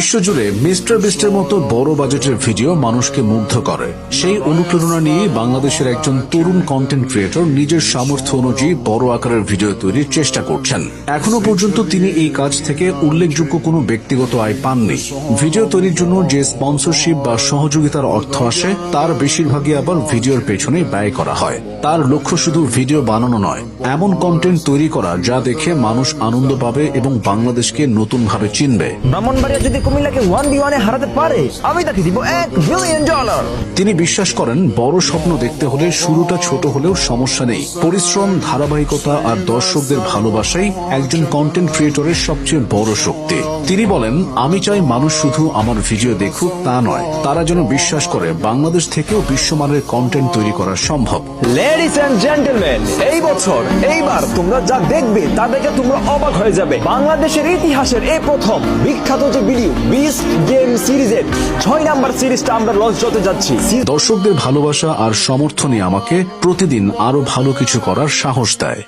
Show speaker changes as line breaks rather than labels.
বিশ্বজুড়ে মিস্টার বিস্টের মতো বড় বাজেটের ভিডিও মানুষকে মুগ্ধ করে। সেই অনুপ্রেরণা নিয়ে বাংলাদেশের একজন তরুণ কন্টেন্ট ক্রিয়েটর নিজের সামর্থ্য অনুযায়ী বড় আকারের ভিডিও তৈরির চেষ্টা করছেন। এখনো পর্যন্ত তিনি এই কাজ থেকে উল্লেখযোগ্য কোনো ব্যক্তিগত আয় পাননি। ভিডিও তৈরির জন্য যে স্পন্সরশিপ বা সহযোগিতার অর্থ আসে তার বেশিরভাগই আবার ভিডিওর পেছনে ব্যয় করা হয়। তার লক্ষ্য শুধু ভিডিও বানানো নয়, এমন কন্টেন্ট তৈরি করা যা দেখে মানুষ আনন্দ পাবে এবং বাংলাদেশকে নতুনভাবে চিনবে।
ব্রাহ্মণবাড়িয়া যদি কুমিল্লাকে 1v1 হারাতে পারে, আমি তাকে দিব $1 বিলিয়ন।
তিনি বিশ্বাস করেন বড় স্বপ্ন দেখতে হলে শুরুটা ছোট হলেও সমস্যা নেই। পরিশ্রম, ধারাবাহিকতা আর দর্শকদের ভালোবাসাই একজন কন্টেন্ট ক্রিয়েটরের সবচেয়ে বড় শক্তি। তিনি বলেন, আমি চাই মানুষ শুধু আমার ভিডিও দেখুক তা নয়, তারা যেন বিশ্বাস করে বাংলাদেশ থেকেও বিশ্বমানের কন্টেন্ট তৈরি করা সম্ভব।
লেডিস এন্ড জেন্টলম্যান, এইবার তোমরা যা দেখবে তা দেখে তোমরা অবাক হয়ে যাবে। বাংলাদেশের ইতিহাসের এই প্রথম বিখ্যাত যে ভিডিও বিস্ট গেম সিরিজের 6 নাম্বার সিরিজটা আমরা লঞ্চ করতে যাচ্ছি।
দর্শকদের ভালোবাসা আর সমর্থনই আমাকে প্রতিদিন আরো ভালো কিছু করার সাহস দেয়।